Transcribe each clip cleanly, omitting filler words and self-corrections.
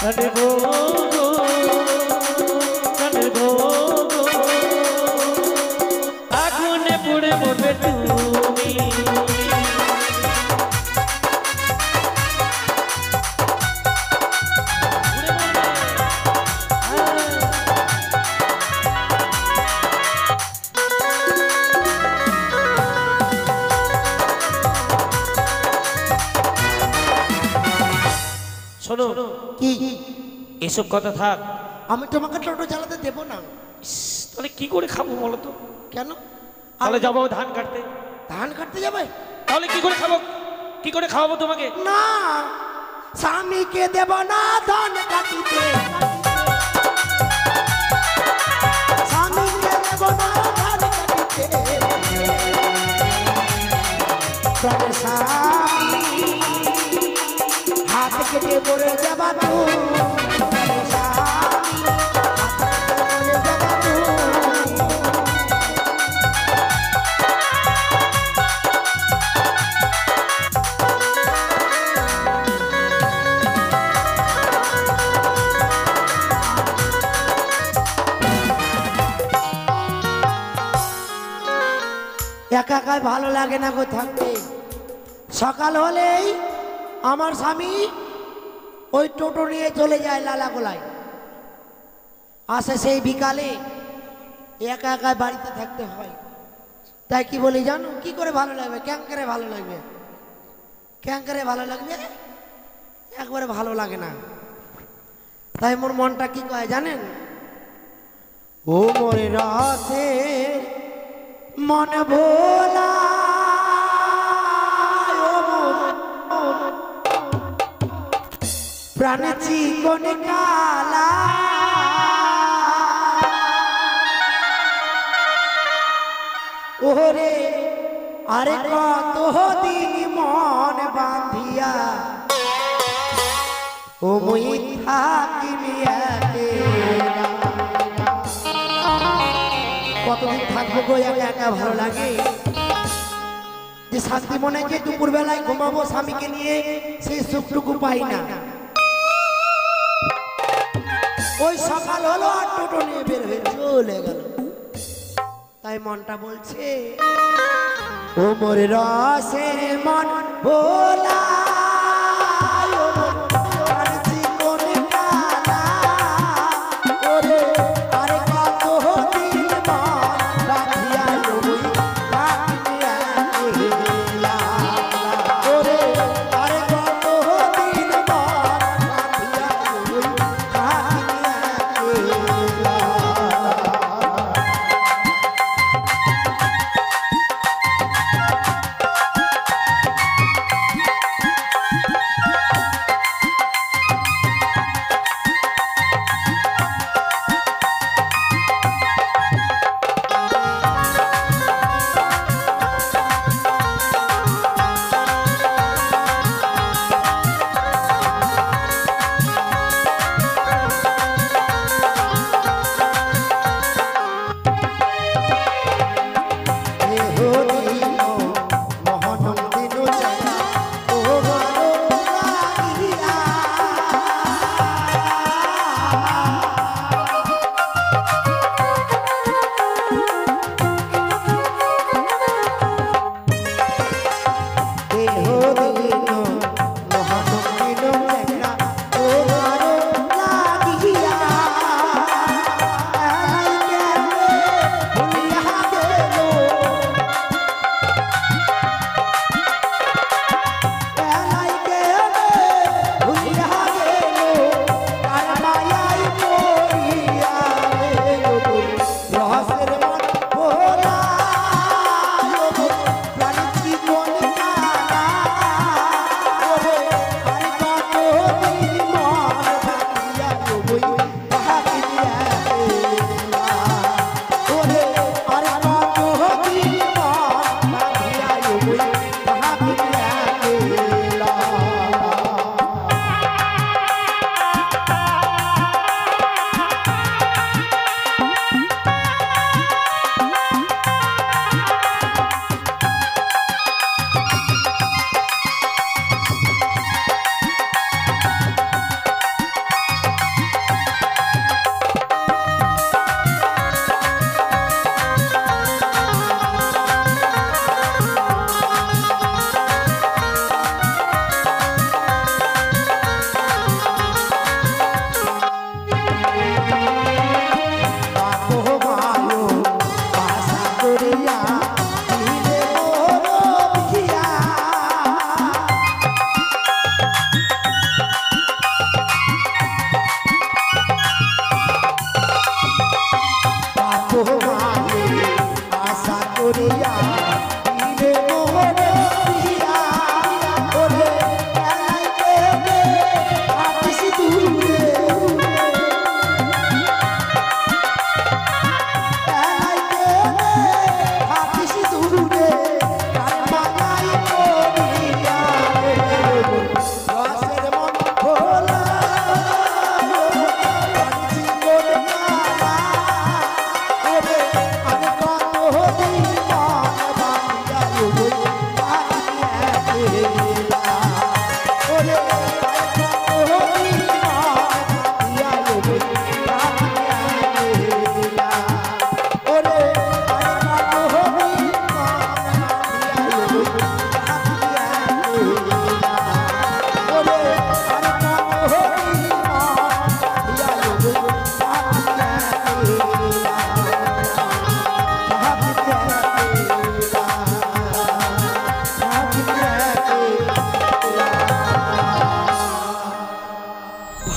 প্রাণের ভোগ প্রাণের ভোগ আগুনে পুড়ে মরবে তুমি। শোনো কি এসব কথা থাক, আমি তোমাকে টোটো চালাতে দেবো না। তাহলে কি করে খাবো বলো তো? কেন? তাহলে যাবো ধান কাটতে। ধান কাটতে যাবে? তাহলে কি করে খাবো, কি করে খাওয়াবো তোমাকে? না, স্বামীকে দেব না ধান কাটিতে, স্বামীকে দেব না ধান কাটিতে, প্রাণের স্বামী হাত কেটে পড়ে যাবা তুমি, প্রাণের স্বামী হাত কেটে পড়ে যাবা তুমি। একা একাই ভালো লাগে না গো থাকতে। সকাল হলেই আমার স্বামী ওই টোটো নিয়ে চলে যায় লালাগোলায়, আসে সেই বিকালে, একা একাই বাড়িতে থাকতে হয়। তাই কি বলি জানো, কি করে ভালো লাগবে? ক্যাঙ্কারে ভালো লাগবে, ক্যাঙ্কারে ভালো লাগবে, একবারে ভালো লাগে না। তাই মোর মনটা কি কয় জানেন? ও মোরে রাতে মন ভোলা, প্রাণ চিকন কালা, ওরে আরে কত দিন মন বাঁধিয়া ও মুই থাকিনি একেলা। কতদিন থাকবো গো একা একা, ভালো লাগে যে শান্তি মনে যে দুপুর বেলায় ঘুমাবো স্বামীকে নিয়ে, সেই সুখটুকু পাই না। ওই সকাল হলো আর টোটো নিয়ে বের হয়ে চলে গেল। তাই মনটা বলছে ও মোর রসের মন ভোলা,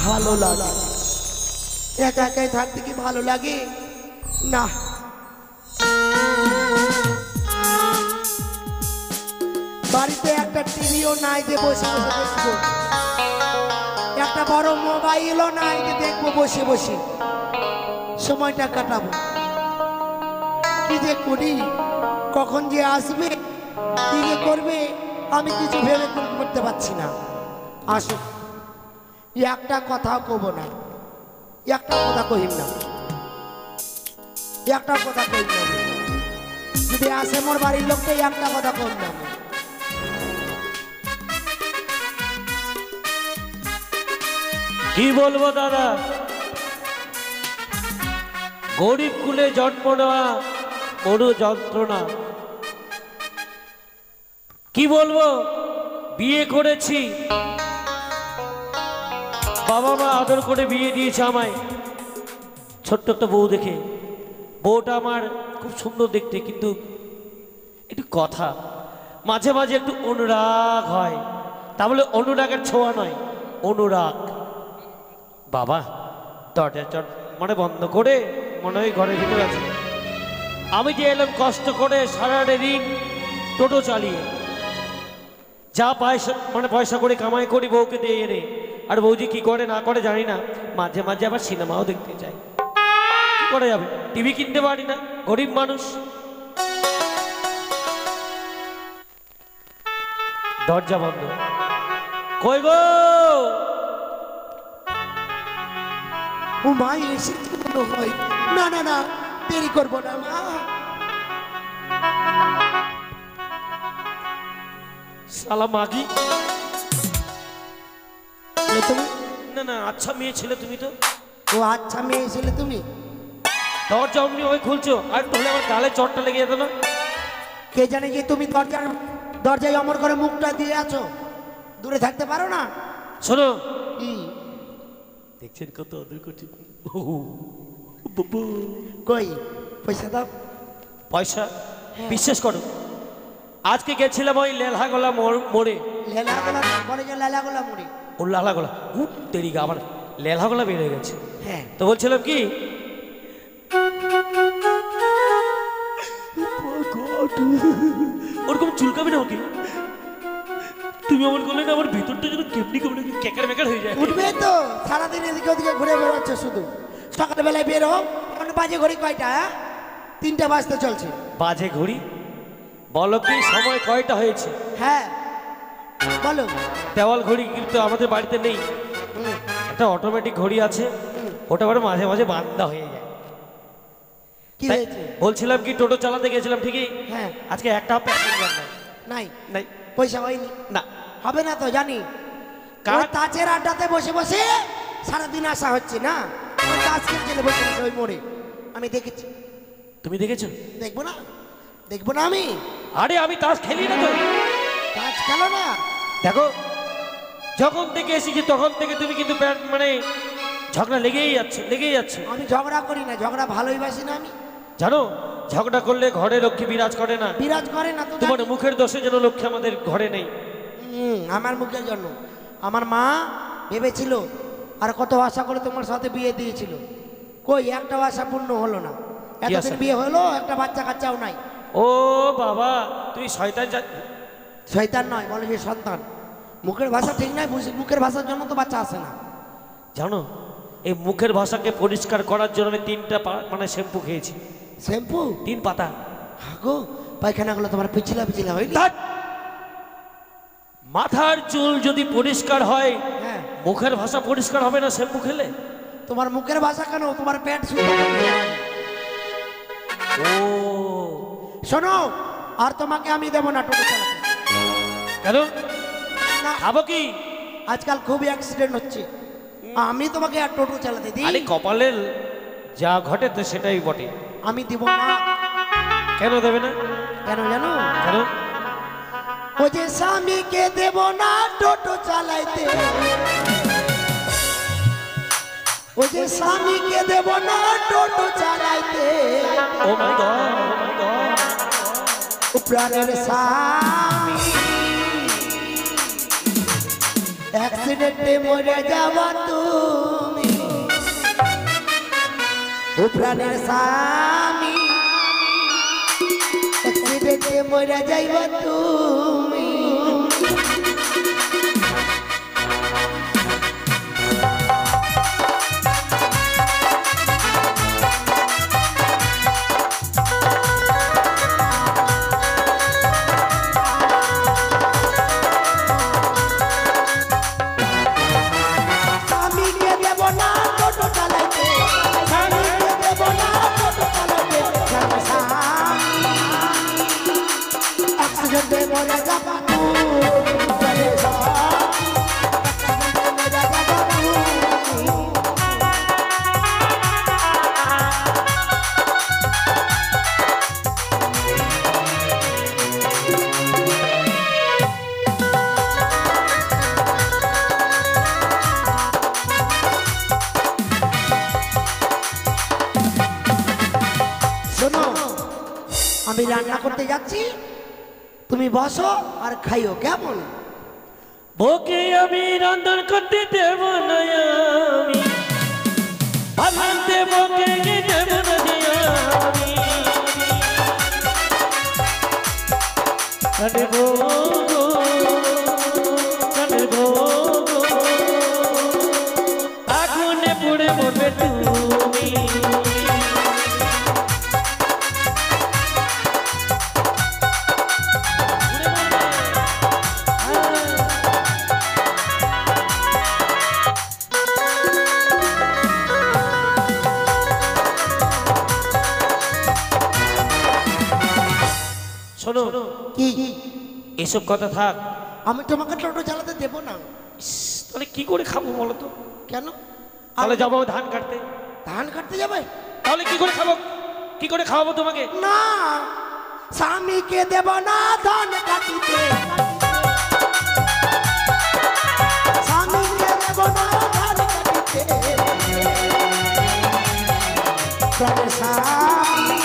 ভালো লাগে। একা একাই থাকতে কি ভালো লাগে? না, বাড়িতে একটা টিভিও নাই যে বসে বসে দেখবো, একটা বড় মোবাইলও নাই যে দেখবো বসে বসে সময়টা কাটাবো। কি যে করি, কখন যে আসবে, কি যে করবে, আমি কিছু ভেবে করতে পারছি না। আসুক, একটা কথাও কব না, একটা কথা কহিম না, একটা কথা কহিম না। যদি আসে মোর বাড়ির লোককে একটা কথা কহিম না। কি বলবো দাদা, গরিব কুলে জন্ম নেওয়া বড় যন্ত্রণা। কি বলবো, বিয়ে করেছি, বাবা মা আদর করে বিয়ে দিয়েছে আমায়, ছোট্ট একটা বউ দেখে। বউটা আমার খুব সুন্দর দেখতে, কিন্তু একটু কথা মাঝে মাঝে একটু অনুরাগ হয়। তা বলে অনুরাগের ছোঁয়া নয়, অনুরাগ। বাবা দরজা মানে বন্ধ করে মনে হয় ঘরের ভিতরে আছে। আমি যে এলাম কষ্ট করে সারাটা দিন টোটো চালিয়ে, যা পয়সা মানে পয়সা করে কামাই করি বউকে দিয়ে এনে, আর বৌজি কি করে না করে জানি না, মাঝে মাঝে আবার সিনেমাও দেখতে চাই। কি করা যাবে, টিভি কিনতে পারি না, গরিব মানুষ। দরজা বন্ধ। কই গো? ও মা এসে মনে হয়। না না না, দেরি করবো না মা। সালা মাগি। তুমি? না না, আচ্ছা মেয়ে ছেলে তুমি তো। ও আচ্ছা মেয়ে ছেলে তুমি? দরজা অমনি ওই খুলছো, আর তাহলে আমার গালে চটটা লেগে যেত না? কে জানে যে তুমি দরজায় অমর করে মুখটা দিয়ে আছো, দূরে থাকতে পারো না? শোনো, কি দেখছেন কত আদর করছি। কই পয়সা দাও। পয়সা? বিশ্বাস করো, আজকে গেছিলাম ওই লেলহাগোলা মোড়ে। লেলাগোলা বলে যে লেলাগোলা মুড়ি। ও লালাগোলা, তেরি গা, আবার লেলহাগোলা বের হয়ে গেছে। হ্যাঁ, তো বলছিলাম কি, ওরকম চুলকাবে না ওকে? তুমি আমার বললে না, আমার ভিতরটা যেন কেমনি কেমনি কেকার মেকার হয়ে যায়। উঠবে তো, সারাদিন এদিকে ওদিকে ঘুরে বেরোচ্ছে শুধু। সকালবেলায় বের হোক, এখন বাজে ঘড়ি কয়টা? 3টা বাজতে চলছে। বাজে ঘড়ি? বলো কি সময় কয়টা হয়েছে? হ্যাঁ বলো। দেওয়াল ঘড়ি কিন্তু আমাদের বাড়িতে নেই, একটা অটোমেটিক ঘড়ি আছে, ওটা আবার মাঝে মাঝে বান্দা হয়ে যায়। কি তাই হয়েছে? বলছিলাম কি, টোটো চালাতে গেছিলাম ঠিকই, হ্যাঁ, আজকে একটা প্যাসেঞ্জার নাই। নাই নাই, পয়সা হয়নি। না। হবে না তো জানি, ওই তাজের আড্ডাতে বসে বসে সারাদিন আসা হচ্ছে না। ওই তাজ খেলছে বসে বসে ওই মোড়ে, আমি দেখেছি। তুমি দেখেছো? দেখবো না, দেখবো না আমি? আরে আমি তাস খেলি না তো। তাজ খেলো না? দেখো, যখন থেকে এসেছি তখন থেকে তুমি কিন্তু মানে ঝগড়া লেগেই যাচ্ছে, লেগেই যাচ্ছে। আমি ঝগড়া করি না, ঝগড়া ভালোই বাসি না আমি। জানো, ঝগড়া করলে ঘরে লক্ষ্মী বিরাজ করে না। বিরাজ করে না তো তোমার জানি। মুখের দোষে যেন লক্ষ্মী আমাদের ঘরে নেই। আমার মুখের জন্য আমার মা ভেবেছিল আর কত আশা করে তোমার সাথে বিয়ে দিয়েছিল, কই একটা আশা পূর্ণ হলো না। এতদিন বিয়ে হলো, একটা বাচ্চা কাচ্চাও নাই। ও বাবা, তুই শয়তান। শয়তান নয়, বলে যে সন্তান। মুখের ভাষা ঠিক নাই, মুখের ভাষার জন্য তো বাচ্চা আসে না। জানো, এই মুখের ভাষাকে পরিষ্কার করার জন্য আমি 3টা মানে শ্যাম্পু খেয়েছি। শ্যাম্পু? 3 পাতা। হাগো, পায়খানাগুলো তোমার পিছিলা পিছিলা হয়নি? মাথার চুল যদি পরিষ্কার হয়, হ্যাঁ, মুখের ভাষা পরিষ্কার হবে না শ্যাম্পু খেলে? তোমার মুখের ভাষা কেন, তোমার পেট শুধু। ও শোনো, আর তোমাকে আমি দেবো না টোটো চালাতে। কেন? না, খাবো কি? আজকাল খুব অ্যাক্সিডেন্ট হচ্ছে, আমি তোমাকে আর টোটো চালাতে দিই? আরে কপালের যা ঘটে তো সেটাই বটে। আমি দিব না। কেন দেবে না? কেন জানো? কেন? ও যে স্বামীকে দেব না টোটো চালাইতে, ও যে স্বামীকে দেব না টোটো চালাইতে। ও মাই গড, ও মাই গড। ও প্রাণের স্বামী অ্যাক্সিডেন্টে মরে যাওয়া তুই। ও প্রাণের স্বামী দেখতে মরে যাইব তুমি। আমি রান্না করতে যাচ্ছি, তুমি বসো আর খাইও, কেমন? বউকে আমি রান্না করতে দেব না, আমি ভাবতে বউকে দেব না আমি। আরে বউ গো, আরে বউ গো, আগুনে পুড়ে মরবে তুমি। শোনো, কি এসব কথা থাক, আমি তোমাকে টোটো চালাতে দেব না। তাহলে কি করে খাবো বলো তো? কেন? তাহলে যাবো ধান কাটতে। ধান কাটতে যাবে? তাহলে কি করে খাবো, কি করে খাওয়াবো তোমাকে? না, স্বামীকে দেব না ধান কাটিতে, স্বামীকে দেব না ধান কাটিতে। প্রাণের স্বামী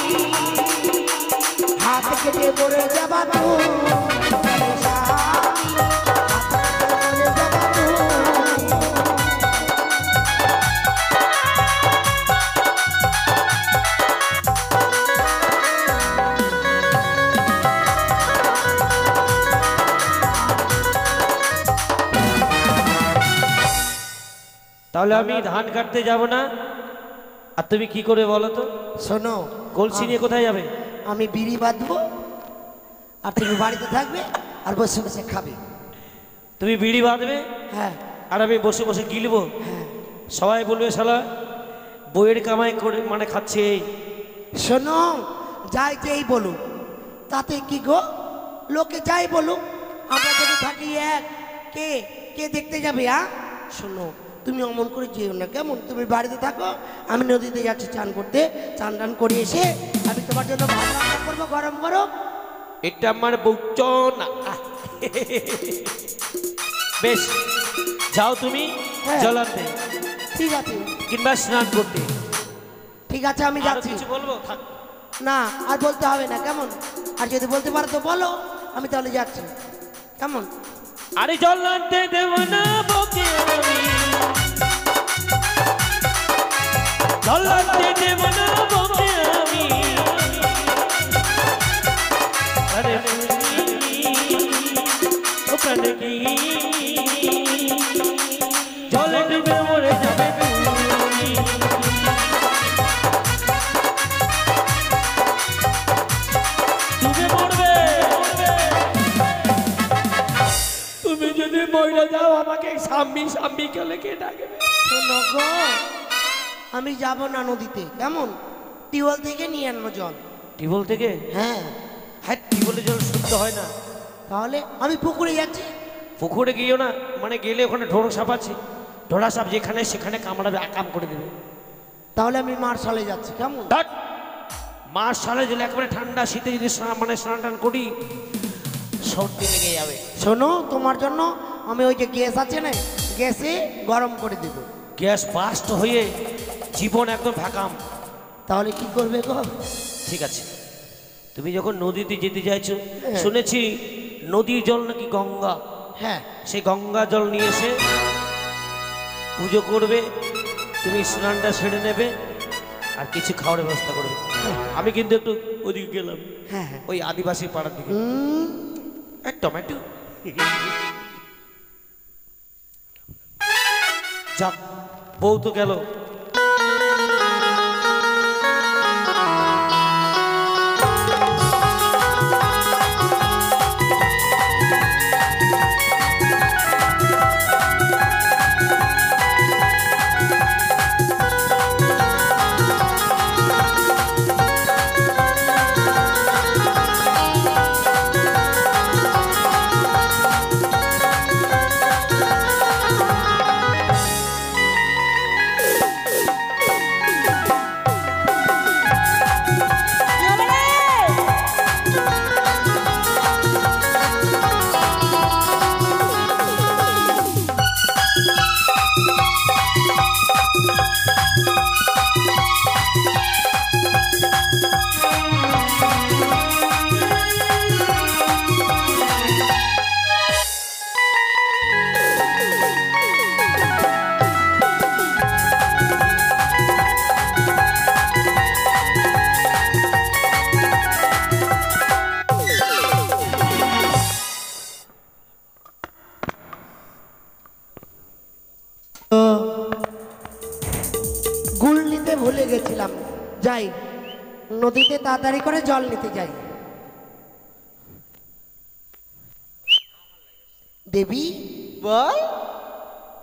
হাত কেটে মরে যাবা তুমি। প্রাণের স্বামী হাত কেটে মরে যাবা তুমি। তাহলে আমি ধান কাটতে যাব না, আর তুমি কি করে বলো তো? শোনো, কলসি নিয়ে কোথায় যাবে? আমি বিড়ি বাঁধবো আর তুমি বাড়িতে থাকবে আর বসে বসে খাবে। তুমি বিড়ি বাঁধবে হ্যাঁ আর আমি বসে বসে গিলবো। হ্যাঁ। সবাই বলবে শালা বইয়ের কামাই করে মানে খাচ্ছে এই। শোনো, যাই যেই বলুক তাতে কি গো, লোকে যাই বলুক, আমরা যদি থাকি এক, কে কে দেখতে যাবে? শোনো, তুমি অমন করে যেও না, কেমন? তুমি বাড়িতে থাকো, আমি নদীতে যাচ্ছি চান করতে। চান টান করে এসে আমি তোমার জন্য ভাত রান্না করবো গরম গরম। এটা আমার বউচ না। বেশ, যাও তুমি হ্যাঁ। জল আনতে ঠিক আছে, কিংবা স্নান করতে। ঠিক আছে, আমি আরো যাচ্ছি। কিছু বলবো? থাক। না, আর বলতে হবে না, কেমন? আর যদি বলতে পারো তো বলো, আমি তাহলে যাচ্ছি, কেমন? আরে জল আনতে দেব না বউকে আমি, জল আনতে দেব না বউকে আমি। আরে ওখানে কি জলে ডুবে মরে যাবে তুমি। তুমি মরবে, তুমি যদি মরে যাও আমাকে স্বামী স্বামী কেলে কে ডাকবে? শোনো গো, আমি যাব না নদীতে, কেমন? টিউবওয়েল থেকে নিয়ে আনবো জল। টিউবওয়েল থেকে? হ্যাঁ। হ্যাঁ, টিউবওয়েলের জল শুদ্ধ হয় না। তাহলে আমি পুকুরে যাচ্ছি। পুকুরে গিয়েও না, মানে গেলে ওখানে ঢোড়া সাপ আছে, ঢোড়া সাপ যেখানে সেখানে কামড়াবে, আকাম করে দেবে। তাহলে আমি মার্শালে যাচ্ছি, কেমন? ধ্যাৎ, মাস সালে যদি একেবারে ঠান্ডা শীতে যদি মানে স্নান টান করি, সর্দি লেগে যাবে। শোনো, তোমার জন্য আমি ওই যে গ্যাস আছে না, গ্যাসে গরম করে দেব। গ্যাস বাস্ট হয়ে জীবন একদম ফাঁকাম। তাহলে কি করবে গো? ঠিক আছে, তুমি যখন নদীতে যেতে চাইছো, হ্যাঁ। শুনেছি নদীর জল নাকি গঙ্গা। হ্যাঁ। সেই গঙ্গা জল নিয়ে এসে পুজো করবে, তুমি স্নানটা সেরে নেবে, আর কিছু খাওয়ার ব্যবস্থা করবে। আমি কিন্তু একটু ওদিকে গেলাম, হ্যাঁ হ্যাঁ ওই আদিবাসী পাড়ার দিকে। টমেটো যাক, বউ তো গেল। গুল নিতে ভুলে গেছিলাম, যাই নদীতে তাড়াতাড়ি করে জল নিতে যাই। দেবী বল।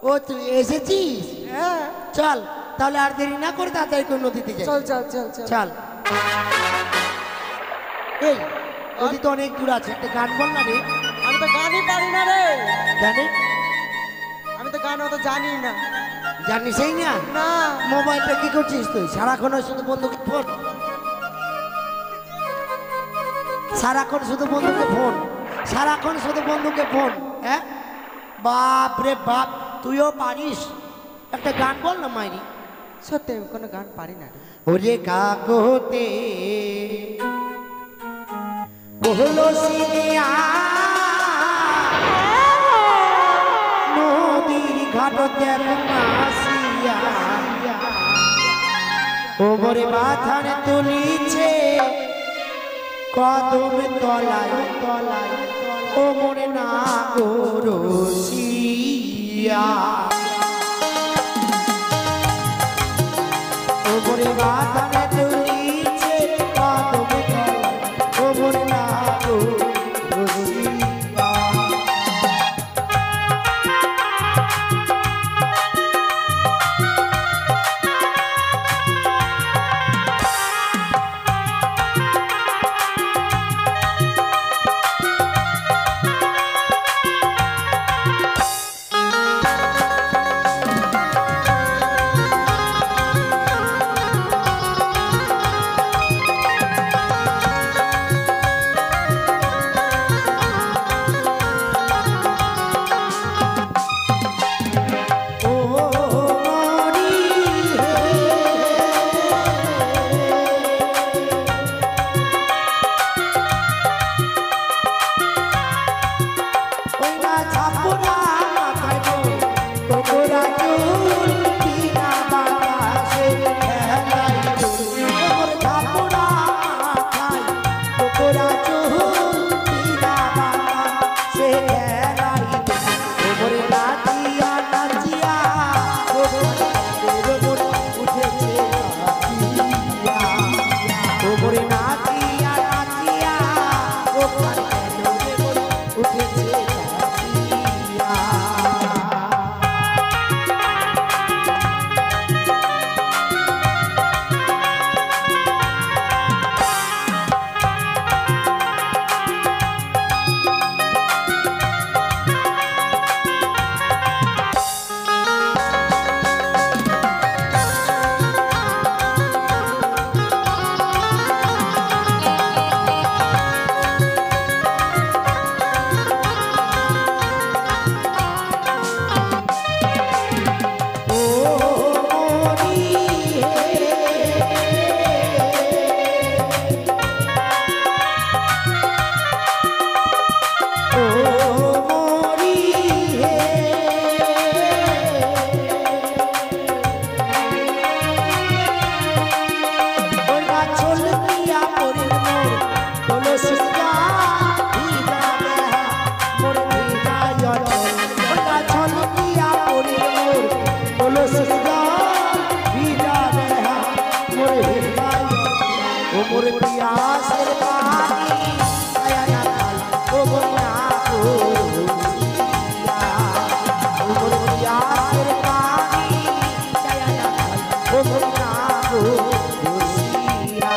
ও তুই এসেছিস? হ্যাঁ চল তাহলে আর দেরি না করে তাড়াতাড়ি করে নদীতে যাই। চল চল চল চল। চল। এই নদী তো অনেক দূর আছে, একটা গান বল না রে। আমি তো গানই পারি না রে। জানে আমি তো গান অত জানি না। জানিসই না? না। মোবাইলটা কি করছিস তুই? সারাক্ষণ ওই শুধু বন্ধুকে ফোন, সারাক্ষণ শুধু বন্ধুকে ফোন, সারাক্ষণ শুধু বন্ধুকে ফোন। হ্যাঁ বাপ রে বাপ, তুইও পারিস? একটা গান বল না মাইরি। সত্যি আমি কোনো গান পারি না রে। ওরে কাকতে বহলো সিনিয়া নদীর ঘাট দেব মাসিয়া, ওমরে মাথানে তুলিছে কদম তলায় তলায়, ওমরে না গরসিয়া, ওমরে মাথানে তুলিছে কদম তলায়, ওমরে না গরসিয়া। না গো রসিয়া।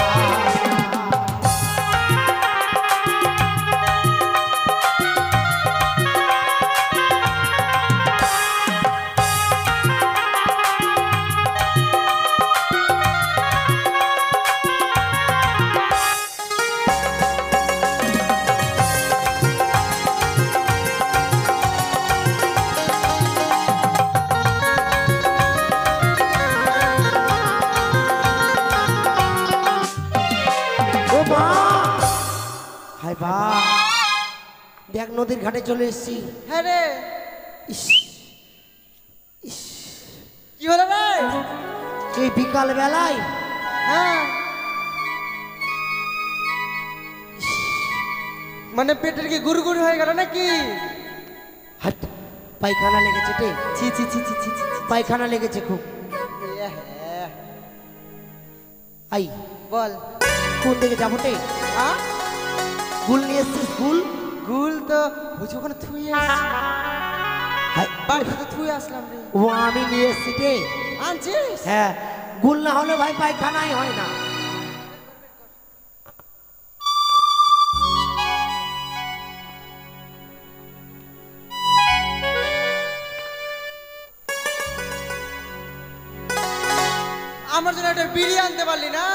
দেখ নদীর ঘাটে চলে এসেছি। হ্যাঁ রে, ইস, ইস, কি হলো রে? এই বিকাল বেলায় হ্যাঁ, মানে পেটের কি গুড়গুড় হয়ে গেল নাকি? হাট, পায়খানা লেগেছে রে, ছি ছি ছি ছি ছি ছি। পায়খানা লেগেছে খুব। আই বল, কোন দিকে যাবো রে? হ্যাঁ, গুল নিয়ে এসছিস? গুল গুল তো বুঝি ওখানে থুয়ে আসছি, হাই, বাড়ি তো থুয়ে আসলাম রে। ও আমি নিয়ে এসছি রে। আনছিস? হ্যাঁ, গুল না হলে ভাই পায়খানাই হয় না। আমার জন্য একটা বিড়ি আনতে পারলি না?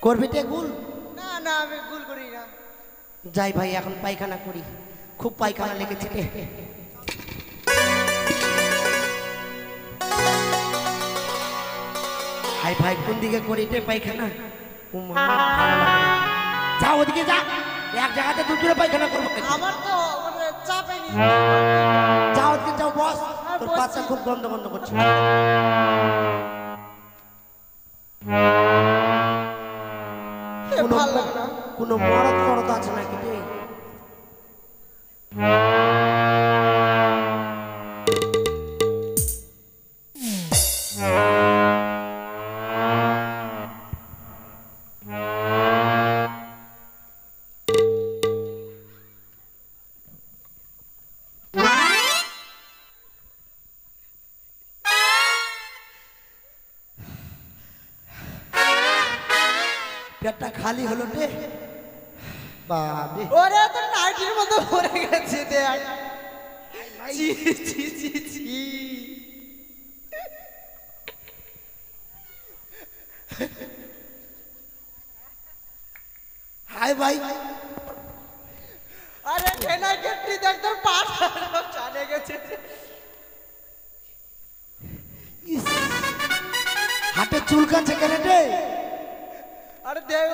করবি তে গুল? না না, আমি গুল করি না। যাই ভাই, এখন পায়খানা করি, খুব পায়খানা লেগেছে রে। হাই ভাই, কোন দিকে করি রে পায়খানা? ও মা, ভালো লাগে না। যা ওদিকে যা, এক জায়গাতে দুপুরে পায়খানা করবো নাকি? আমার তো মানে চাপে নি। যা ওদিকে যাও বস, তোর বসছি। পাশটা খুব গন্ধ গন্ধ করছে। কোনো ভালো লাগে না। কোনো মরদ টরদ আছে নাকি রে? পেটটা খালি হলো রে বাবা। ওরে তো নাইটির মতো ভরে গেছে দেখ। ছি ছি ছি ছি। হাই ভাই, আরে ঠেলা কেটে দেখ তোর পাটা চালে গেছে। ইস, হাতে চুলকাচ্ছে কেন রে? আরে দেখ,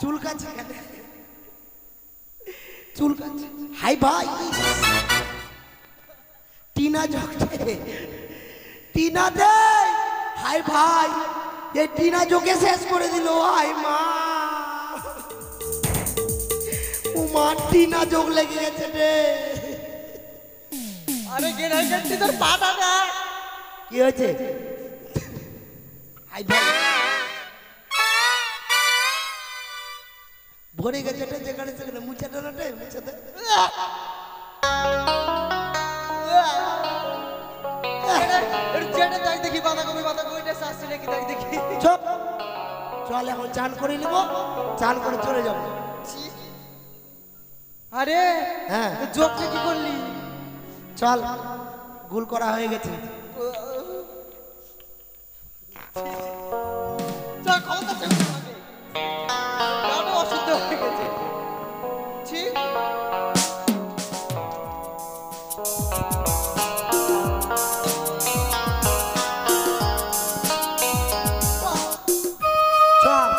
চুলকাচ্ছে কেন? চুলকাচ্ছে। হাই ভাই, টিনা জোকে, টিনা দে। হাই ভাই, এই টিনা জোকে শেষ করে দিল। হাই মা, ও মা, টিনা যোগ লেগে গেছে রে। আরে ঠেলা কেটে তোর পাটা দেখ। কি হয়েছে? হাই ভাই, ভরে গেছে রে, যেখানে সেখানে মুছে দে না রে, মুছে দে। যেটা দেখ দেখি বাঁধাকপি বাঁধাকপিটা শাস্তি নাকি দেখ দেখি। চুপ, চল এখন চান করে নিব, চান করে চলে যাব। আরে হ্যাঁ, জোকটা কি করলি? চল, গুল করা হয়ে গেছে। যা ক্ষমতা চাই আমাকে, গাটা অশুদ্ধ হয়ে গেছে। ঠিক চল,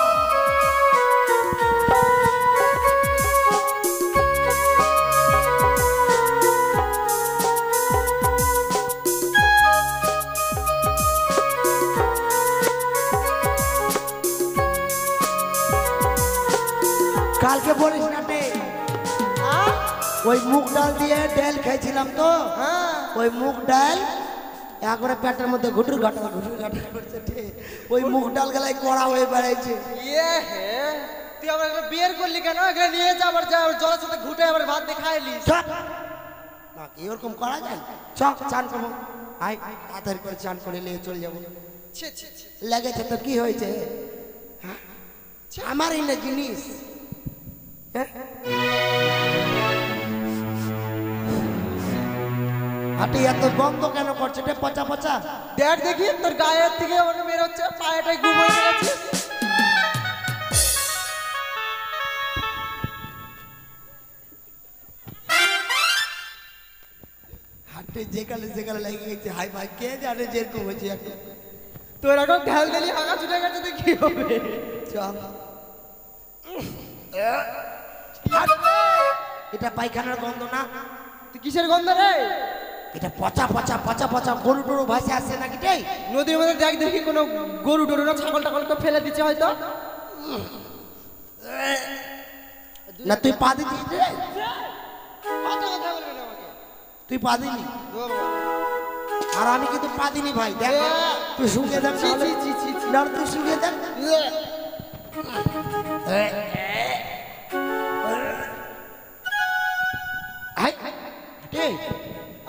কালকে বলিস না রে, ওই মুগ ডাল দিয়ে ডাল খাইছিলাম তো, হ্যাঁ, ওই মুগ ডাল একবারে পেটের মধ্যে ঘুটুর ঘাটা করছে ওই মুখ ডাল গেলায় কড়া হয়ে বেড়াইছে। ইয়ে হে তুই আবার একটা বিয়ের করলি কেন? এখানে নিয়ে যা, আবার যা জলের সাথে ঘুটে আবার ভাত দিয়ে খাইলিস। না কি ওরকম করা যায়? চক চান করবো, আয় তাড়াতাড়ি করে চান করে নিয়ে চলে যাবো। ছি ছি ছি। লেগেছে তো কি হয়েছে? হ্যাঁ আমারই না জিনিস। হ্যাঁ? হাঁটি এত বন্ধ কেন করছে? পচা পচা দেখ দেখি তোর গায়ের থেকে আমার বের হচ্ছে, পায়েটাই ঘুম হয়ে গেছে। হাঁটে যেখানে যেখানে লেগে গেছে। হাই ভাই কে জানে যেরকম হয়েছে এখন। তোর এখন ঢাল দিলি হাগা ছুটে গেছে তো কি হবে? চল এটা পায়খানার গন্ধ না? তুই কিসের গন্ধ রে? এটা পচা পচা পচা পচা গরু টরু ভাসে আসছে নাকি রে? নদীর মধ্যে দেখ দেখি কোনো গরু টরু না ছাগল টাগলকে ফেলে দিচ্ছে হয়তো। না তুই পা দিছিস রে? কত কথা বলবি না আমাকে? তুই পা দিলি? আর আমি কিন্তু পা দিনি ভাই। দেখ তুই শুকে দেখ ছি, তাহলে। ছি, ছি, ছি, ছি। না তুই শুকে দেখ। হাই, হাঁটে।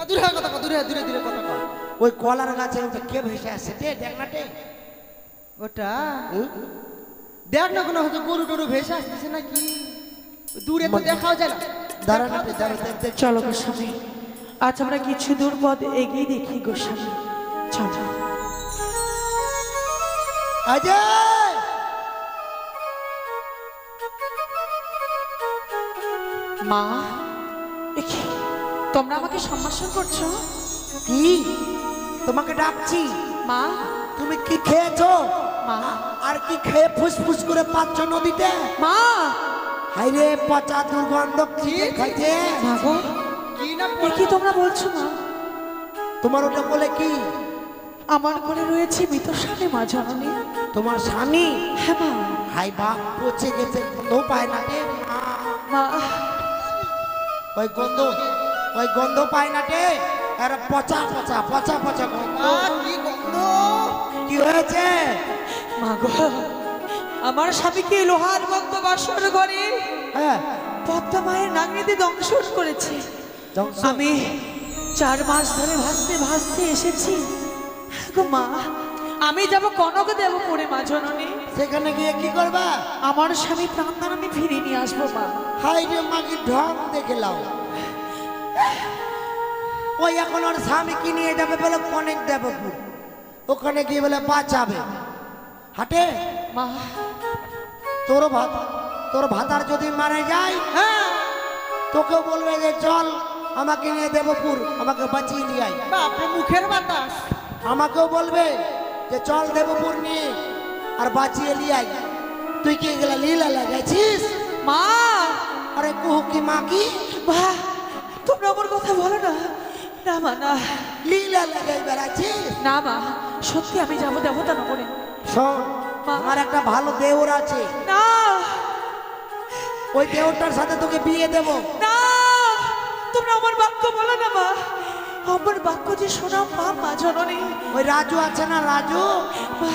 দূরে হয় কথা কর, দূরে দূরে দূরে কথা কর। ওই কলার গাছে ওটা কে ভেসে আসছে রে? দেখ না রে। ওটা দেখ না কোনো হয়তো গরু টরু ভেসে আসতেছে নাকি, দূরে তো দেখাও যায় না। দাঁড়া না দাঁড়া দেখ। চলো গোস্বামী, আজ আমরা কিছু দূর পথ এগিয়ে দেখি গোস্বামী। চলো। অজয় মা, একি তোমরা আমাকে সম্ভাষণ করছো? কি? তোমাকে ডাকছি। মা, তুমি কি খেয়েছো? মা, আর কি খেয়ে ফুসফুস করে পাচ্ছ নদীতে? মা, হাইরে পচা দুর্গন্ধ কি খাইছে? মা গো, কি না কি তোমরা বলছো মা? তোমার ওটা বলে কি? আমার ঘরে রয়েছে মৃত স্বামী মা জননী। তোমার স্বামী? হ্যাঁ মা। হাই বাপ পচে গেছে, গন্ধ পায় না রে মা। মা, ওই গন্ধ পায় না রে। এরা পচা পচা পচা পচা গন্ধ। কি গন্ধ? কি হয়েছে? মা গো, আমার স্বামীকে লোহার বদ্ধ বাসর ঘরে হ্যাঁ পদ্মা মায়ের নাগরিতে দংশন করেছে। ধ্বংস? আমি 4 মাস ধরে ভাসতে ভাসতে এসেছি গো মা। আমি যাব কনক দেবপুরে মা জননী। সেখানে গিয়ে কি করবা? আমার স্বামী প্রাণদান আমি ফিরিয়ে নিয়ে আসবো মা। হাই রে মাকে ঢং দেখে লাও। ওই এখন ওর স্বামী কি নিয়ে যাবে বলে কনেক দেবপুর, ওখানে গিয়ে বলে বাঁচাবে। হাটে মা, তোর ভাতার যদি মারা যায়, হ্যাঁ তোকেও বলবে যে চল আমাকে নিয়ে দেবপুর, আমাকে বাঁচিয়ে নিয়ে আয়। বাপরে মুখের বাতাস। আমাকেও বলবে যে চল দেবপুর নিয়ে আর বাঁচিয়ে নিয়ে আয়। তুই কি এগুলা লীলা লাগাইছিস? মা, আরে কুহু কি মা কি? মা, তোমরা আমার কথা বলো না। না মা, না, লীলা লাগাই বেড়াচ্ছিস? না মা, সত্যি আমি যাবো দেবতা নগরে। শোন, মা। আমার একটা ভালো দেওর আছে, না, ওই দেওরটার সাথে তোকে বিয়ে দেব। না, তোমরা আমার বাক্য বলো না মা। আমার বাক্য যে শোনা মা, মা জননী। ওই রাজু আছে না, রাজু, মা,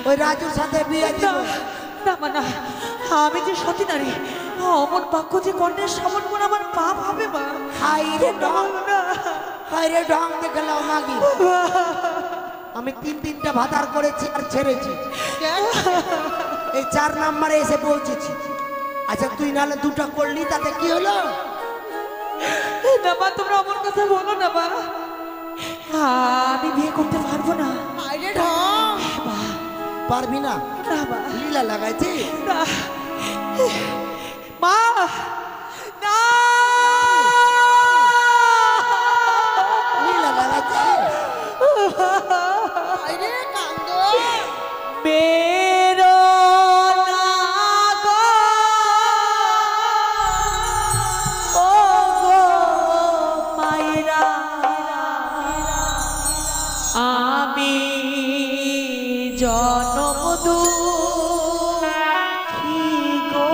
ওই রাজুর সাথে বিয়ে না, দিব। না মা, না, আমি যে সতী নারী, অমন বাক্য যে কর্ণের সমন করে আমার পাপ হবে মা। হাই রে ঢং, বলো না। হাই রে ঢং দেখে লাও মাগি। আমি 3-3টা ভাতার করেছি আর ছেড়েছি, এই 4 নম্বরে এসে পৌঁছেছি। আচ্ছা তুই নাহলে 2টা করলি, তাতে কি হলো? না মা, তোমরা আমার কথা বলো না মা। আমি বিয়ে করতে পারবো না। আরে ঢং। মা, পারবি না? না মা, লীলা লাগাইছি। না, মা, না, লীলা লাগাইছি। আরে কান্দ। বেরো না গো, ও গো মায়েরা, আমি জনম দুঃখী গো।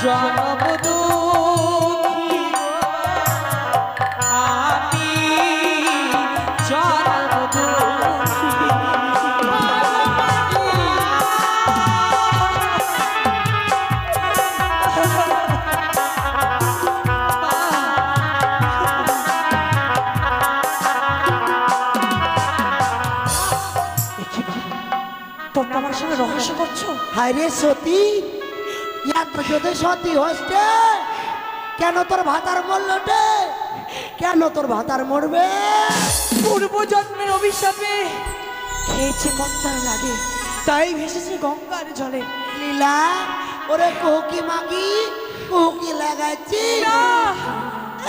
জনম দুঃখী আমি জনম দুঃখী তোমরা আমার সঙ্গে রহস্য করছো? হায় রে সতী, এত যদি সতী হচ্ছে কেন তোর ভাতার মরলটে? কেন তোর ভাতার মরবে? পূর্বজন্মের অভিশাপে খেয়েছে কর্তার লাগে, তাই ভেসেছে গঙ্গার জলে। লীলা, ওরে কুকি মাগি, কুকি লাগাচ্ছি। না,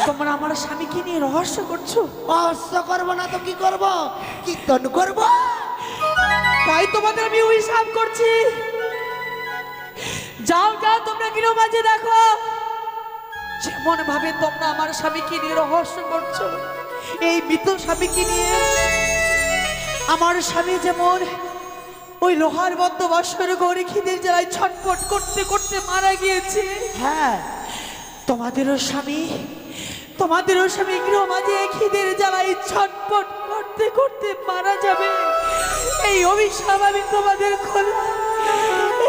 তোমরা আমার স্বামীকে নিয়ে রহস্য করছো। রহস্য করবো না তো কি করবো? কীর্তন করবো। তাই তোমাদের আমি অভিশাপ করছি। যাও যাও, তোমরা গৃহ মাঝে দেখো যেমন ভাবে তোমরা আমার স্বামীকে নিয়ে রহস্য করছো, এই মৃত স্বামীকে নিয়ে আমার স্বামী যেমন ওই লোহার বদ্ধ বৎসর গৌরী খিদের জ্বালায় ছটফট করতে করতে মারা গিয়েছে, হ্যাঁ তোমাদেরও স্বামী গৃহ মাঝে খিদের জ্বালায় ছটফট করতে করতে মারা যাবে। এই অভিশাপ আমি তোমাদের করলাম,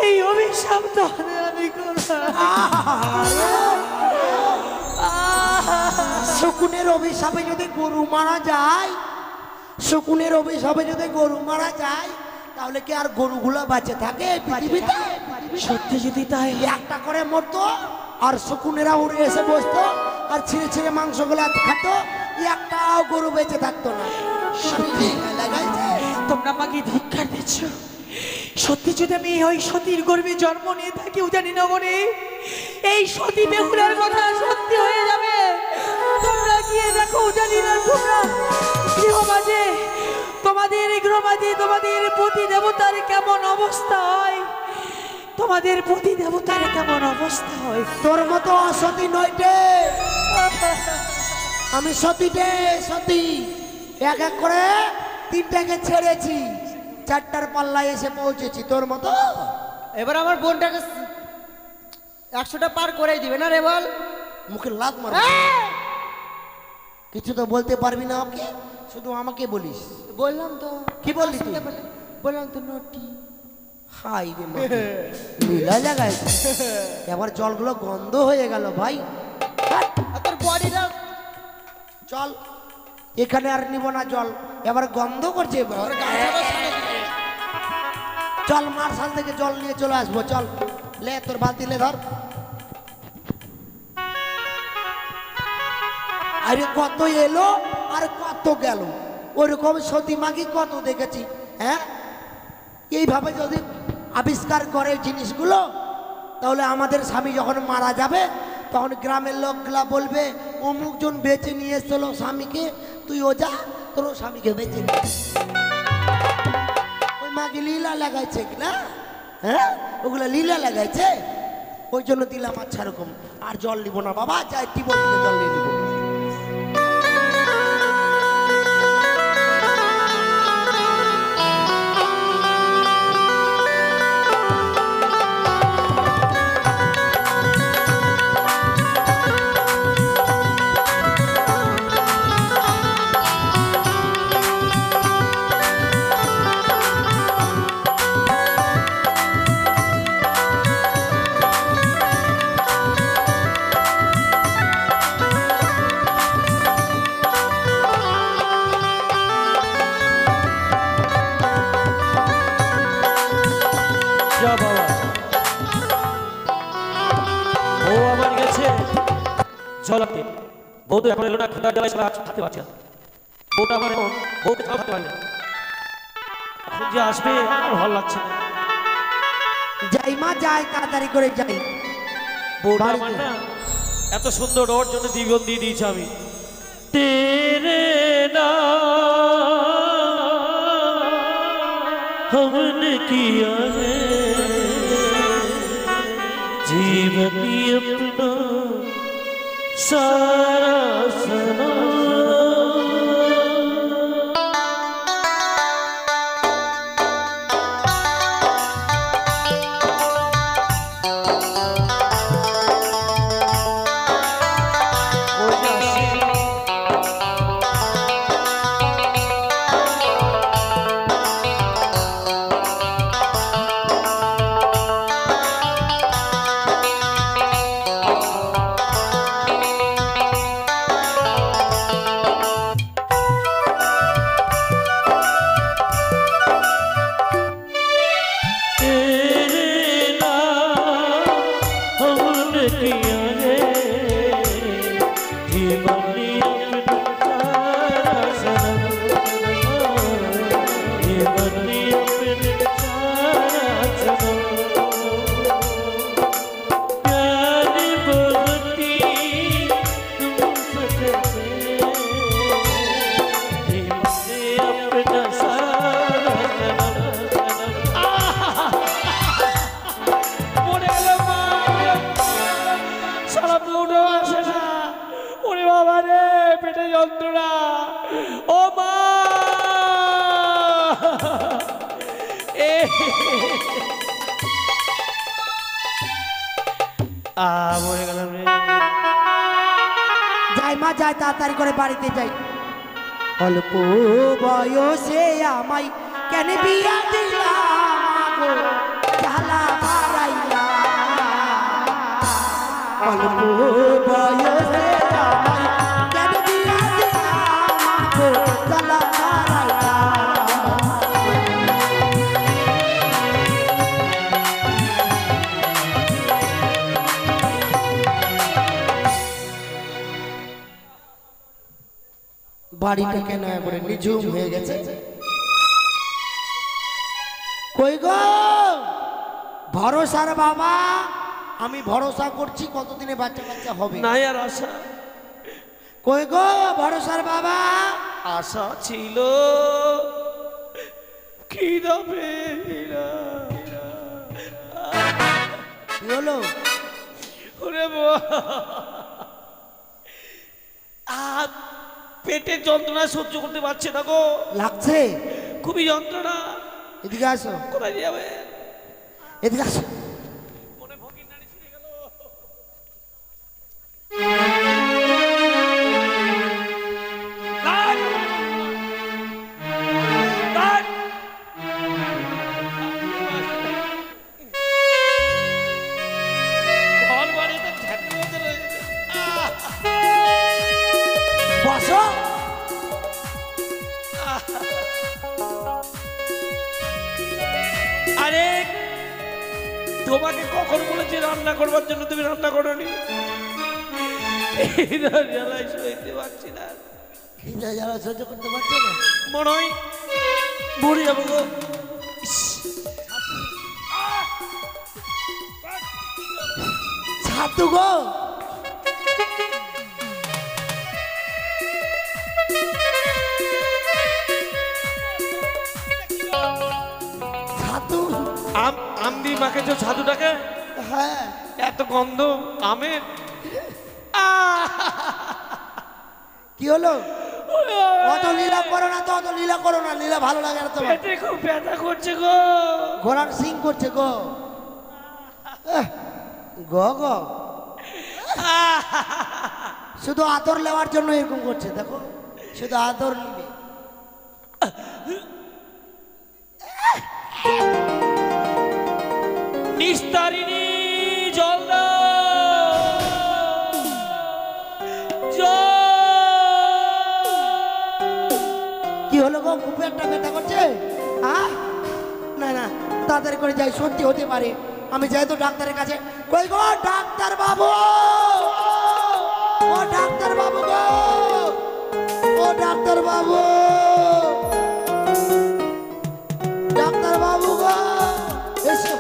এই অভিশাপ তোমাদের আমি করলাম। শকুনের অভিশাপে যদি গরু মারা যায়, শকুনের অভিশাপে যদি গরু মারা যায়, তাহলে কি আর গরুগুলো বেঁচে থাকে পৃথিবীতে? সত্যি যদি তাই একটা করে মরতো আর শকুনেরা উড়ে এসে বসতো আর ছিঁড়ে ছিঁড়ে মাংসগুলো খাতো, একটাও গরু বেঁচে থাকতো না। তোমরা আমাকে ধিক্কার দিচ্ছ। সত্যি যদি আমি ওই সতীর গর্ভে জন্ম নিয়ে থাকি উজানি নগরে, এই সতী বেহুলার কথা সত্যি হয়ে যাবে। তোমরা গিয়ে দেখো উজানি না, তোমরা গৃহমাঝে তোমাদের গৃহমাঝে তোমাদের পতি দেবতার কেমন অবস্থা হয়, তোমাদের পতি দেবতার কেমন অবস্থা হয়। তোর মতো অসতী নয়টে, আমি সতীটে সতী। এক এক করে তিনটাকে ছেড়েছি, চারটার পাল্লায় এসে পৌঁছেছি। তোর মতো এবার আমার বোনটাকে 100টা পার করেই দিবে না রে বল? মুখে লাত মার। কিছু তো বলতে পারবি না ওকে, শুধু আমাকে বলিস। বললাম তো। কি বললি তুই? বললাম তো নটি। হাই রে মা, লীলা লাগাই। এবার জলগুলো গন্ধ হয়ে গেল ভাই। আর তোর বডিটা চল, এখানে আর নিব না জল, এবার গন্ধ করছে। চল মার্শাল থেকে জল নিয়ে চলে আসবো। চল লে, তোর বালতি লে ধর। আরে কত এলো আর কত গেল, ওরকম সতী মাগি কত দেখেছি। হ্যাঁ, এইভাবে যদি আবিষ্কার করে জিনিসগুলো, তাহলে আমাদের স্বামী যখন মারা যাবে তখন গ্রামের লোকগুলা বলবে অমুকজন বেঁচে নিয়ে এসছিল স্বামীকে, তুই ও যা তোর স্বামীকে বেঁচে নিয়ে। ওই মাকে লীলা লাগাইছে কিনা? হ্যাঁ, ওগুলা লীলা লাগাইছে, ওই জন্য দিলাম। আচ্ছা এরকম আর জল নিব না বাবা, যাই টিবল থেকে জল নিয়ে নিব। ঝলাতে বউ তো এখন এলো না, ঠান্ডা জ্বালায় সবাই হাতে পারছে না। বউটা আমার এখন বউকে খাওয়াতে পারি না, এখন যে আসবে আমার ভালো লাগছে না। যাই মা যাই, তাড়াতাড়ি করে যাই। বউটা আমার না এত সুন্দর, ওর জন্য জীবন দিয়ে দিয়েছি আমি। তেরে না हमने किया है जीवन अपना सारा सना। এ মরে গেলাম রে। যাই মা যাই, তাড়াতাড়ি করে বাড়িতে যাই। অল্প বয়সে আমায় কেন বিয়া দিলা গো, জ্বালা বাড়াইলা। অল্প বয়সে আমায় কেন বিয়া দিলা গো, জ্বালা বাড়াইলা। বাড়িটা কেন একবারে নিঝুম হয়ে গেছে? কই গো ভরসার বাবা, আমি ভরসা করছি কতদিনে বাচ্চা কাচ্চা হবে। নাই আর আশা, কই গো ভরসার বাবা? আশা ছিল কি হবে। কি হলো? ওরে আর পেটের যন্ত্রণা সহ্য করতে পারছে না গো, লাগছে? খুবই যন্ত্রণা। এদিকে আসো, কোথায় যাবে? এদিকে আসো। মনে ফকির নাড়ি ছিঁড়ে গেল। ঘর বাড়িতে ঝাঁপিয়ে মধ্যে রয়েছে। বসো। আরে তোমাকে কখন বলেছি রান্না করবার জন্য, তুমি রান্না করোনি। এই জ্বালায় সইতে পারছি না, খিদে জ্বালা সহ্য করতে পারছো না? মনে হয় মরে যাবো গো। ইস, ছাতু গো, ছাতু। আম দিয়ে মাখেছো ছাতুটাকে? হ্যাঁ। এত গন্ধ আমের। কি হলো? অত লীলা করো না তো, অত লীলা করো না, লীলা ভালো লাগে না তোমার। পেটে খুব ব্যথা করছে গো। ঘোড়ার সিং করছে গো। গো গো, শুধু আদর নেওয়ার জন্য এরকম করছে, দেখো শুধু আদর নিবে। নিস্তারিণী জল দাও, জল। কি হলো গো, খুব একটা ব্যথা করছে? হ্যাঁ, না না, তাড়াতাড়ি করে যাই, সত্যি হতে পারে। আমি যাই তো ডাক্তারের কাছে। কই গো ডাক্তার বাবু, ও ডাক্তার বাবু গো, ও ডাক্তার বাবু, ডাক্তার বাবু গো, এসো।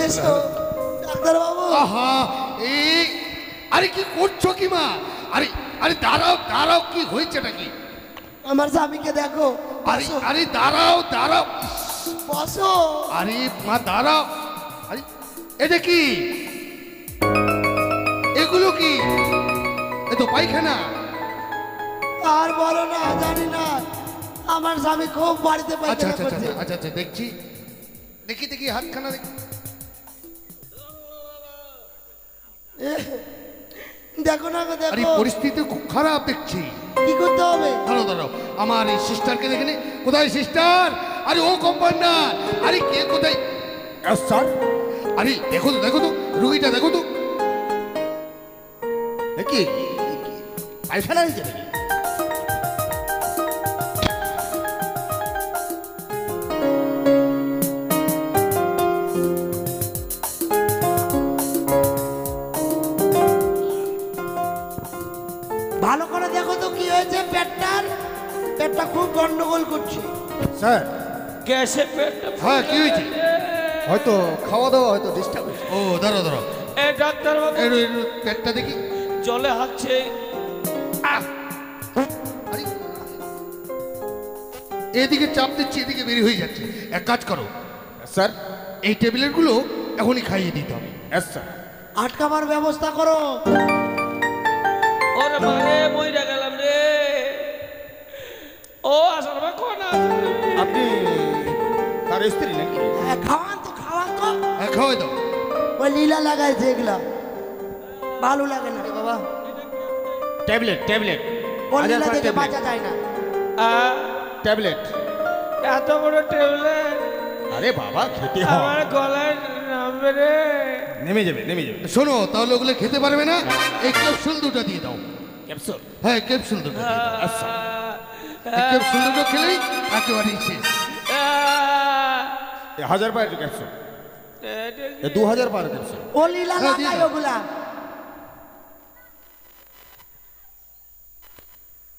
এসো ডাক্তার বাবু। আহা, এই আরে কি করছো কি মা? আরে আরে দাঁড়াও দাঁড়াও, কি হয়েছে নাকি? আমার স্বামীকে দেখো। আরে বসো, আরে দাঁড়াও দাঁড়াও, বসো। আরে মা দাঁড়াও। আরে এটা কি? এগুলো কি? এ তো পায়খানা। আর বলো না, জানি না, আমার স্বামী খুব বাড়িতে আচ্ছা পায়খানা আচ্ছা করছে। আচ্ছা আচ্ছা আচ্ছা, দেখছি দেখি দেখি হাতখানা দেখি। দেখো না গো, আরে দেখো। পরিস্থিতি খুব খারাপ দেখছি। কি করতে হবে? দাঁড়াও দাঁড়াও, আমার এই সিস্টারকে দেখে নে। কোথায় সিস্টার? আরে ও কম্পাউন্ডার, আরে কে কোথায়? স্যার, আরে দেখো তো দেখো তো, রুগীটা দেখো তো। কি পায়খানা হয়েছে নাকি? ভালো করে দেখো তো কি হয়েছে পেটটার। পেটটা খুব গন্ডগোল করছে। স্যার, গ্যাসে পেটটা হ্যাঁ কি হয়েছে? হয়তো খাওয়া দাওয়া হয়তো ডিস্টার্ব হয়েছে। ও দাঁড়াও দাঁড়াও, এ ডাক্তার বাবু, এর পেটটা দেখি। জলে হাঁটছে। আরে এদিকে চাপ দিচ্ছি, এদিকে বেরিয়ে হয়ে যাচ্ছে। এক কাজ করো স্যার, এই টেবিলের গুলো এখনই খাইয়ে দিতে হবে। S sir. আটকাবার ব্যবস্থা করো। ওই লীলা লাগাইছে এগুলা ভালো লাগে না বাবা ট্যাবলেট ট্যাবলেট ও লীলা থেকে বাঁচা যায় না ট্যাবলেট এত বড় ট্যাবলেট আরে বাবা খেতে হয় আমার গলায় নামবে রে। নেমে যাবে নেমে যাবে শোনো তাহলে ওগুলো খেতে পারবে না, এই ক্যাপসুল দুটো দিয়ে দাও। ক্যাপসুল হ্যাঁ ক্যাপসুল দুটো দিয়ে দাও। আচ্ছা এই ক্যাপসুল দুটো খেলেই একেবারেই শেষ। 1000 পার ক্যাপসুল 2000 পার ক্যাপসুল ও লীলা হ্যাঁ, দিয়ে লাগাই দাও। ওগুলা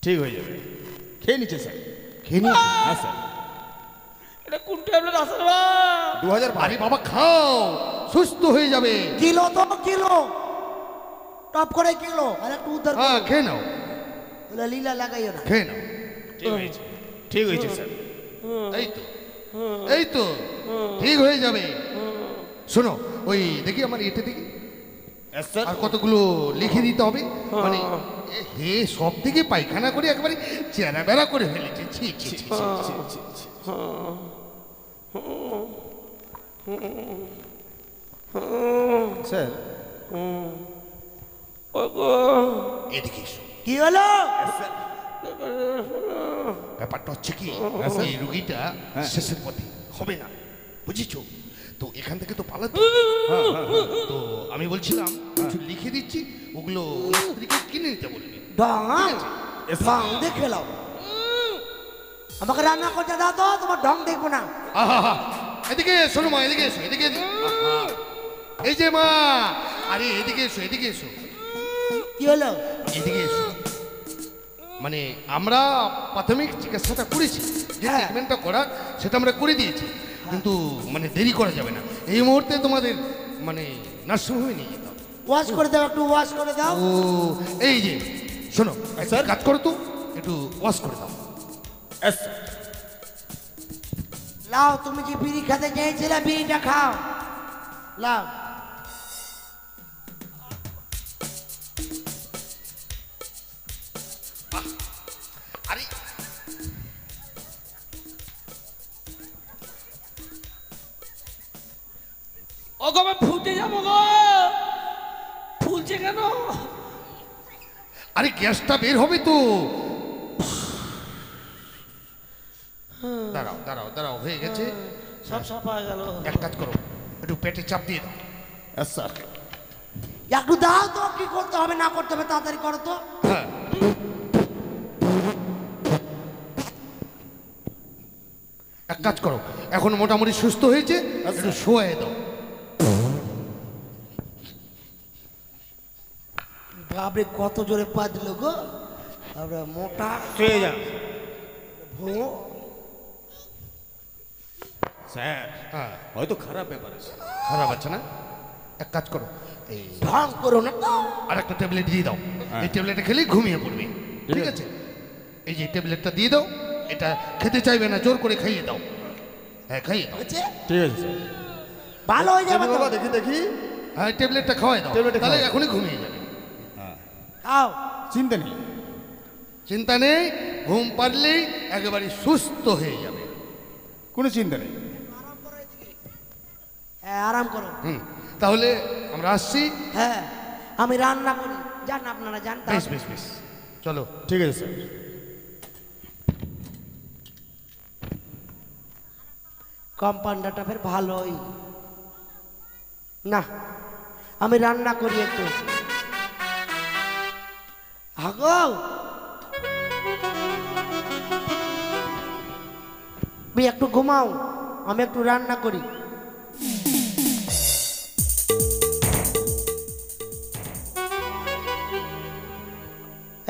ঠিক হয়ে যাবে খেয়ে নিচ্ছে স্যার খেয়ে নিও। হ্যাঁ স্যার এটা কোন ট্যাবলেট আছে রে? 2000 পার আরে বাবা খাও, সুস্থ হয়ে যাবে। কিলো তো কিলো টপ করে কিলো আর একটু উদ্ধার হ্যাঁ খেয়ে নাও, ওগুলা লীলা লাগাইও না খেয়ে নাও। ঠিক হয়েছে ঠিক হয়েছে স্যার এই তো এই তো ঠিক হয়ে যাবে। শোনো ওই দেখি আমার এটা দেখি Yes, sir. আর কতগুলো লিখে দিতে হবে, মানে হে সব থেকে পায়খানা করে একেবারে চেরা বেড়া করে ফেলেছে। ছি ছি ছি ছি, ছি, ছি। স্যার এদিকে এসো। কি হলো ব্যাপারটা হচ্ছে কি এই রুগীটা শেষের পথে হবে না, বুঝেছো তো এখান থেকে তো পালাতে হবে। তো আমি বলছিলাম কিছু লিখে দিচ্ছি, ওগুলো ওনার স্ত্রীকে কিনে নিতে বলবি। ঢং ঢং দেখে লাও আমাকে রান্না করতে দাও তো তোমার ঢং দেখবো না আহা, এদিকে শোনো মা, এদিকে এসো, এদিকে আহা, এই যে মা, আরে এদিকে এসো, এদিকে এসো, কি হলো এদিকে এসো। মানে আমরা প্রাথমিক চিকিৎসাটা করেছি, যে হ্যাঁ। ট্রিটমেন্টটা করার সেটা আমরা করে দিয়েছি, কিন্তু মানে দেরি করা যাবে না, এই মুহূর্তে তোমাদের মানে নার্সিংহোমে নিয়ে যেতে হবে। ওয়াশ করে দাও একটু ওয়াশ করে দাও ও এই যে শোনো একটা কাজ করো তো, একটু ওয়াশ করে দাও। Yes, sir. লাও তুমি যে বিড়ি খেতে চেয়েছিলে বিড়িটা খাও লাও আরে ও গো আমি ফুটে যাবো গো, ফুলছে কেন? আরে গ্যাসটা বের হবে তো, দাঁড়াও দাঁড়াও দাঁড়াও, হয়ে গেছে। সব সাফা হয়ে গেল। এক কাজ করো, একটু পেটে চাপ দিয়ে দাও। Yes, sir. একটু দাও তো কি করতে হবে না করতে হবে তাড়াতাড়ি করো তো হ্যাঁ এক কাজ করো, এখন মোটামুটি সুস্থ হয়েছে, একটু শোয়ে দাও। বাপরে কত জোরে পাঁচল গো আমরা মোটা শুয়ে যান ভুঁড়ো। স্যার হ্যাঁ হয়তো খারাপ ব্যাপার আছে খারাপ আছে না, এক কাজ করো, এই ঢং করো না তো আর একটা ট্যাবলেট দিয়ে দাও, এই ট্যাবলেটটা খেলেই ঘুমিয়ে পড়বে, ঠিক আছে? এই যে ট্যাবলেটটা দিয়ে দাও, এটা খেতে চাইবে না, জোর করে খাইয়ে দাও। হ্যাঁ খাইয়ে দাও। হচ্ছে? ঠিক আছে স্যার ভালো হয়ে যাবে তো বাবা দেখি দেখি হ্যাঁ ট্যাবলেটটা খাওয়াই দাও, ট্যাবলেটটা তাহলে খাওয়াই। এখনই ঘুমিয়ে যাবে। খাও চিন্তা নেই চিন্তা নেই, ঘুম পারলেই একেবারে সুস্থ হয়ে যাবে। কোনো চিন্তা নেই হ্যাঁ আরাম করো তাহলে আমরা আসছি। হ্যাঁ আমি রান্না করি জান আপনারা জানতে বেশ বেশ বেশ চলো। ঠিক আছে স্যার কম্পাউন্ডারটা ফের ভালোই না আমি রান্না করি একটু হাগো তুমি একটু ঘুমাও আমি একটু রান্না করি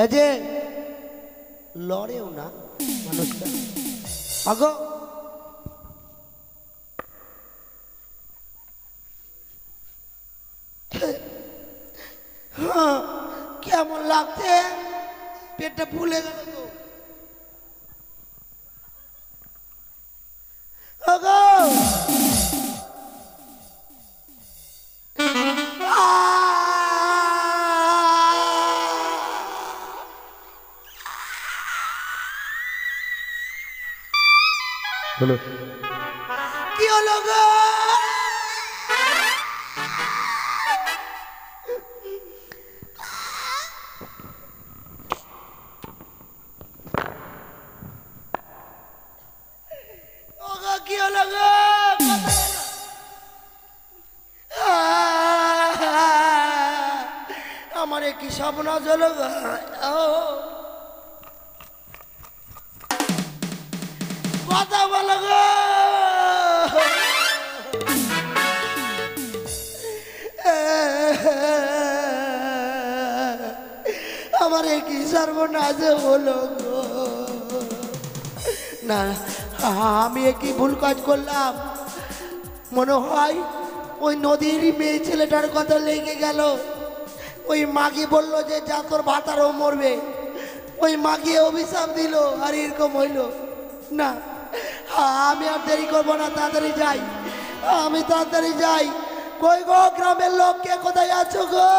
এই যে লড়েও না মানুষটা হাগো কেমন লাগছে পেটটা ফুলে গেল তো ওগো! হলো কি হলো গো সর্বনাশ হলো গো। ও, কথা বলো গো। আমার কি সর্বনাশ হলো গো। না, আমি কি ভুল কাজ করলাম? মনে হয় ওই নদীর মেয়ে ছেলেটার কথা লেগে গেল। ওই মাগি বলল যে যা তোর ভাতারও মরবে, ওই মাগি অভিশাপ দিল আর এরকম হইল। না, আমি আর দেরি করবো না, তাড়াতাড়ি যাই, আমি তাড়াতাড়ি যাই। কই গো গ্রামের লোক, কে কোথায় আছো গো?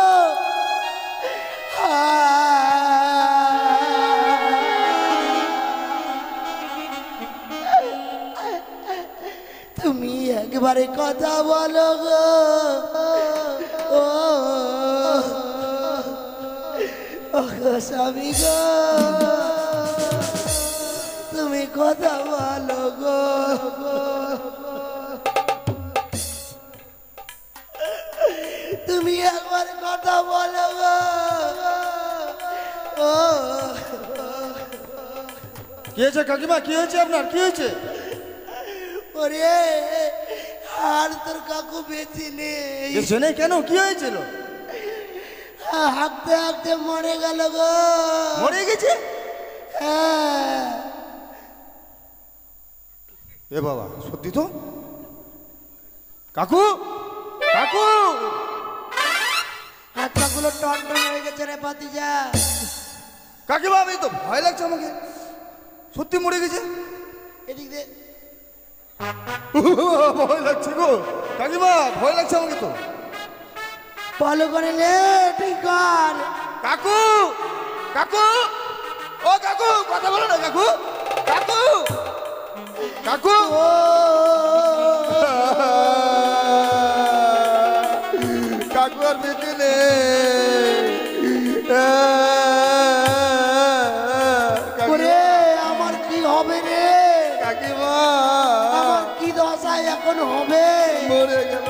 তুমি একবারে কথা বলো গো। ও স্বামী গো, তুমি কথা বলো গো। তুমি একবার কথা বলো গো। ও কি হয়েছে কাকিমা? কি হয়েছে আপনার? কি হয়েছে? ওরে, আর তোর কাকু বেঁচে নেই। বেঁচে নেই কেন? কি হয়েছিল? হাঁকতে হাঁকতে মরে গেল গো। মরে গেছে? হ্যাঁ। এ বাবা, সত্যি তো? কাকু, কাকু! হাত পাগুলো টন টন হয়ে গেছে রে ভাতিজা। কাকিমা, আমি তো ভয় লাগছে আমাকে। সত্যি মরে গেছে? এদিক দে। ভয় লাগছে গো কাকিমা, ভয় লাগছে আমাকে তো। ভালো করে নে, ঠিক কর। কাকু, কাকু, ও কাকু, কথা বলো না কাকু। কাকু, কাকু! ও কাকু আর বেঁচে নেই। ওরে, আমার কি হবে রে? কাকিমা আমার কি দশা এখন হবে? মরে গেল।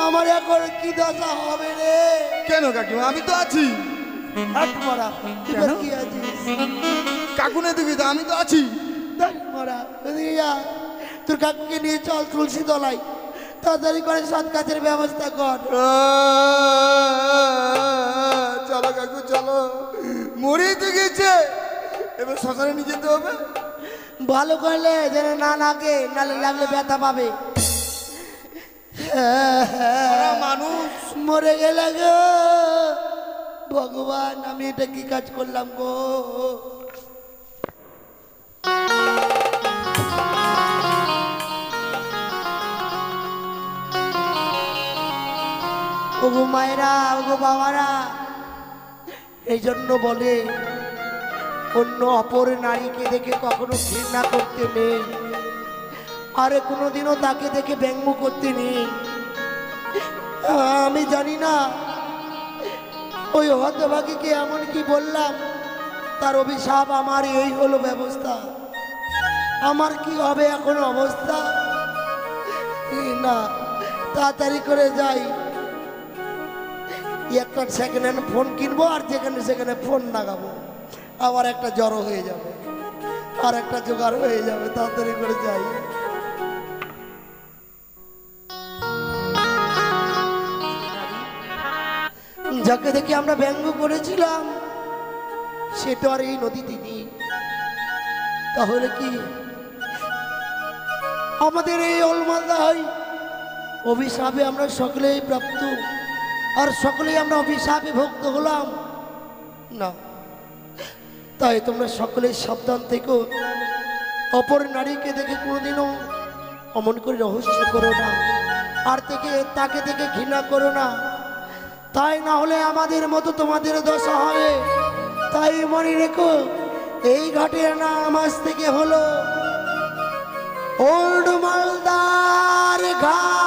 আমার এখন কি দশা হবে রে? কেন কাকিমা? আমি তো আছি। হাত মারা, এবার কি আছিস? কাকু নেই তো কিছু, আমি তো আছি। দেখ মারা, এদিকে যা। তোর কাকুকে নিয়ে চল তুলসী তলায়, তাড়াতাড়ি করে সৎ কাজের ব্যবস্থা কর। চলো কাকু, চলো। মরেই তো গেছে, এবার শ্মশানে নিয়ে যেতে হবে। ভালো করলে যেন না লাগে, নালে লাগলে ব্যথা পাবে। মানুষ মরে গেলে গো ভগবান, আমি এটা কি কাজ করলাম গো। ওগো মায়েরা, ওগো বাবারা, এই জন্য বলে অন্য অপর নারীকে দেখে কখনো ঘৃণা করতে নেই, আরে কোনোদিনও তাকে দেখে ব্যঙ্গ করতে নেই। আমি জানি না ওই হতভাগীকে এমন কি বললাম, তার অভিশাপ আমার এই হলো ব্যবস্থা। আমার কি হবে এখন অবস্থা? না, তাড়াতাড়ি করে যাই, একটা সেকেন্ড হ্যান্ড ফোন কিনবো আর যেখানে সেখানে ফোন লাগাবো, আবার একটা জড়ো হয়ে যাবে, আর একটা জোগাড় হয়ে যাবে। তাড়াতাড়ি করে যাই। যাকে দেখে আমরা ব্যঙ্গ করেছিলাম সে তো আর এই নদীতে নেই। তাহলে কি আমাদের এই অলমালদায় অভিশাপে আমরা সকলেই প্রাপ্ত, আর সকলেই আমরা অভিশাপে ভুক্ত হলাম না? তাই তোমরা সকলেই সাবধান থেকো, অপর নারীকে দেখে কোনোদিনও অমন করে রহস্য করো না, আর তাকে দেখে ঘৃণা করো না, তাই না হলে আমাদের মতো তোমাদের দশা হবে। তাই মনে রেখো, এই ঘাটের নাম আজ থেকে হলো ওল্ড মালদার ঘাট।